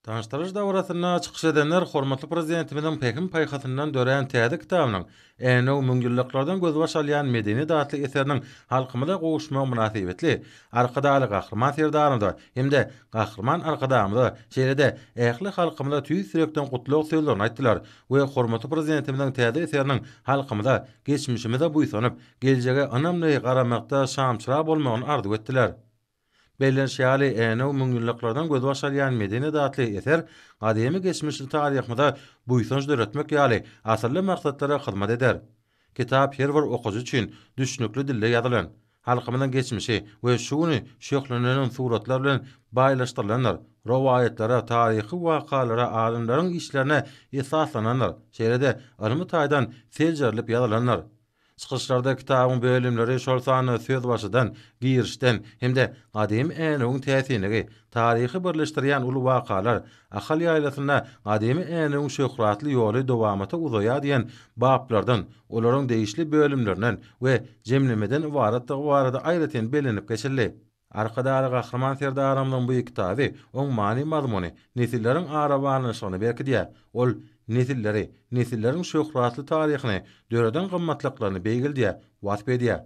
Tanıştırıcı dawratyna çykyş edenler hormatly prezidentimizin Pekin paýhasyndan dören täze kitabynyň Änew müňýylliklardan göz başalýan medeni datly eseriniň halkymyza gowuşmagy münasibetli arkadaly gahrman serdarynda hemde gahrman arkadamyza şeýlede ähli halkymyza tüý sürekden gutluk söýlerini aýtdylar we hormatly prezidentimizin täze eseriniň halkymyza geçmişimize buýsanyp geljege anamly garamakda şamçyra bolmagyny arzu etdiler. Bellen şäli Änew müňýylliklardan göz başalýan medeni datly eser gadymy geçmişli taryhymyza buýsanyş döretmek ýaly asyrly maksatlara hyzmat eder. Kitap her bir okujy üçin düşnükli dilde ýazylan, halkymyzyň geçmişi we şuny şöhlenen suratlar bilen baýlaşdyrylanlar, rowayatlary, taryhy wakalara, adamlaryň işlerine esaslananlar, şeýlede almy taýdan seljerilip ýazylanlar. Çykyşlarda kitabyň bölümleri şol sany söz başydan, girişden hemde gadim Änewiň täsirligi, taryhy birleşdirýän uly wakalar, ahal ýaýlasyna gadymy Änewiň şöhratly ýoly dowamata uzaýa diýen bablardan, olaryň değişli bölümlerinden we jemlemeden ibaratlygy barada aýratyn belenip geçildi. Arkadaly gahrman serdaramyň bu kitaby oň many mazmuny, nesilleriň arabanyşyny berkidýär. Ol nesillerin şöhratly taryhyny, döreden gymmatlyklaryny beýgildiýär, wasp edýär.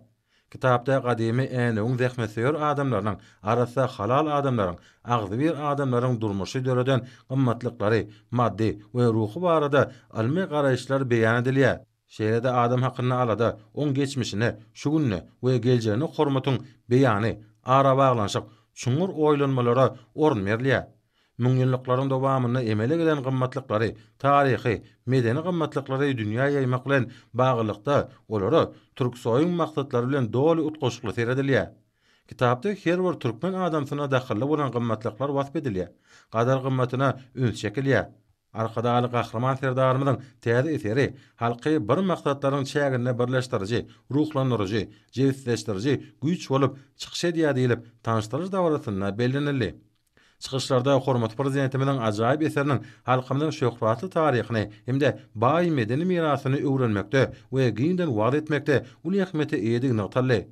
Kitapda gadymy Änewiň zähmetseýär adamlarynyň arasynda halal adamlaryň, agzy bir adamlaryň durmuşy döreden gymmatlyklary, maddi we ruhy barada almy garaýşlar beýan edilýär. Şeýlede adam hakyny alada, oň geçmişini, şu günni we geljegini hormatyň beýany, ara baglanşyk, şuňur oýlanmalara orun berilýär. Müňýyllyklaryň dowamyny emele gelen gymmatlyklary, taryhy, medeni gymmatlyklary dünýä ýaymak bilen baglykda olary türksoýyň maksatlary bilen doly utgoşukly seredilýär. Kitapda her bir türkmen adamsyna dahilli bolan gymmatlyklar wasp edilýär. Gadar gymmatyna üns çekilýär. Arkadaly gahrman serdarymyzyň täze eseri halky bir maksatlaryň çägine birleşdirici, ruhlandyrıcı, jewsleşdirici güýç bolup çykyş edýär diýilip tanıştyrıcı dawratyna bellenildi. Çykyşlarda hormat prezidentimizin ajaýyp eseriniň halkymyzyň şöhratly taryhyny hemde baý medeni mirasyny öwrenmekde we giňden wagt etmekde uly ähmiýeti eýdigini ataldy.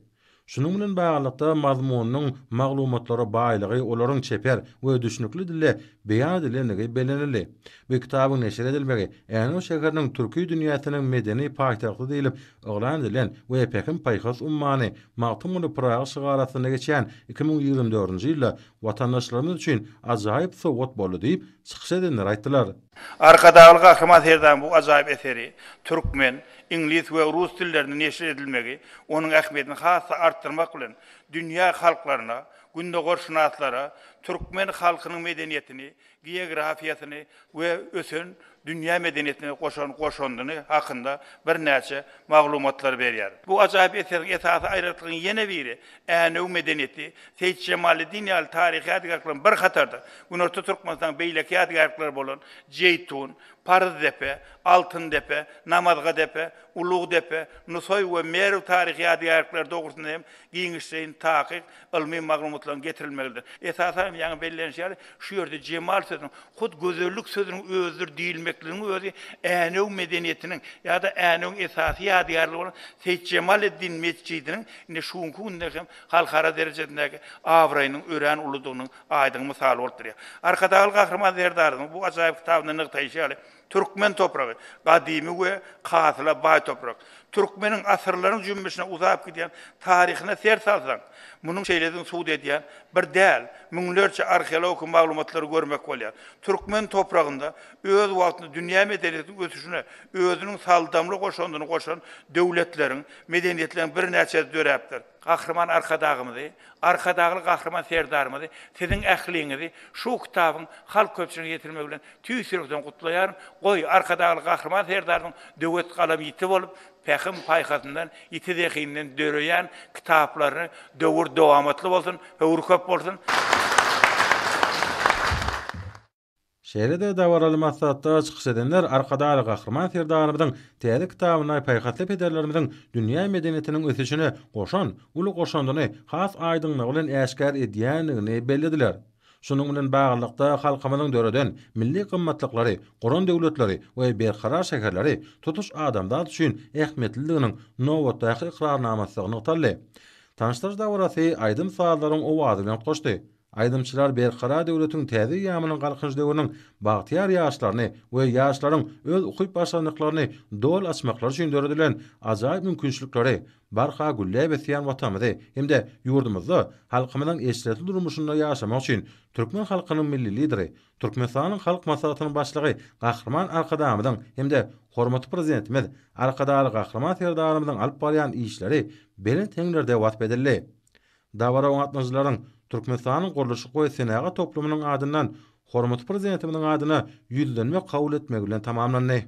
Şunun bilen baglykda mazmunynyň maglumatlary baýlygy olaryň çeper we düşnükli dille beýan edilenligi bellenildi. Bu kitabyň neşir edilmegi Änew şäheriniň türki dünýäsiniň medeni paýtagty diýilip oglan edilen we Pekin paýhas ummany magtumuly Praga şygarasyna geçen 2024-nji ýylda watandaşlarymyz üçin ajaýyp sowgat boldy diýip çykyş edenler aýtdylar. Arkadaly gahrman serdan bu ajaýyp eseri türkmen, İngiliz we rus dillerinde neşir edilmegi, onun ähmiýetini hassa artdyrmak bilen dünýä halklaryna, günde gorşunatlara, türkmen halkynyň medeniýetini, geografiýasyny we ösen dünýä medeniýetine goşandyny hakynda bir näçe maglumatlar berýär. Bu ajaýyp eseriň esasy aýratlygyň ýene biri Änew medeniýeti, Seyit Jemalyddin ýaly taryhy ýadgarlyklaryň bir hatarda Günorta Türkmenistan beýleki ýadgarlyklary bolan Jeytun, Parızdepe, Altındepe, Namazgadepe, Ulugdepe, Nusoy we Merew taryhy ýadgarlyklary dogrusyna hem giňişleýin takyk, ilmi maglumatlaryň getirilmelidir. Esasan ýa-ni bellenýär, şu ýerde Jemal sözüniň, hud gözellik sözüniň özür diýilmekligini özü Änew medeniýetiniň ýa-da Änewiň esasy ýadgarlygy bolan Seyit Jemalyddin mescidiniň ine şuňky günde hem halkara derejedäki awraýynyň ören uludygynyň aýdyň misaly bolup durýar. Arkadaly gahrman serdaryň bu ajaýyp kitabyny nyktaýşaly Türkmen topragy, gadymy we gazyla baý toprak. Türkmeniň asyrlaryň jümmüşine uzap gidýän taryhyna ser salsaň, munyň şeýlediň suwd edýän bir däl, müňlerçe arheolog maglumatlary görmek bolýar. Türkmen topragynda öz wagtynda dünýä medeniýetiniň ötüşine özüniň saldamly goşandyny goşan döwletleriň, medeniýetleriň bir näçe döräpdir. Gahrman arkadagymyzy, arkadagy gahrman serdarymyzy, siziň ähliňizi şu kitabyň halk köpçüligine getirmek bilen tüýsürekden gutlaýar. Goý arkadagy gahrman serdaryň döwlet galamy ýiti bolup, Pekin paýhasyndan ýitidäkinden döreýän kitaplaryny döwür dowamatly bolsun, öwür köp bolsun. Şeýlede dawaraly maksatda çykyş edenler arkadaly gahrman serdarymyzyň täze kitabyny paýhasly pederlerimiziň dünýä medeniýetiniň ösüşine goşan, uly goşandyny has aýdyňlygy bilen äşkär edýänligini bellediler. Şunun bilen baglykda halkymyzyň döreden milli gymmatlyklary, goran döwletleri we berkarar şäherleri tutuş adamlar üçin ähmiýetliliginiň nowatdaky ikrarnamasyny ataldy. Tanıştyrıcı dawrasy aýdym sagallaryň owazy bilen goşdy. Aydymçylar berkara döwletiň täze ýamynyň galkynjlygynyň bagtyar ýaşlaryny we ýaşlaryň öz ukyp başlandyklaryny dol açmaklary üçin döredilen ajaýyp mümkinçilikleri barha gülle besýän watanymyzy hemde ýurdumyzda halkymyzyň eşretli durmuşynda ýaşamak üçin türkmen halkynyň milli lideri, Türkmenistanyň halk maslahatynyň başlygy Gahrman Arkadamyň hemde hormatly prezidentimiz Arkadaly Gahrman Serdarymyzyň alyp barýan işleri belen teňlerde wagt bedilli. Dawara oňatmajylaryň Türkmenistanyň Guruluşy we Senaga toplumynyň adyndan hormatly prezidentimizin adyna ýüzlenme kabul etmek bilen tamamlandy.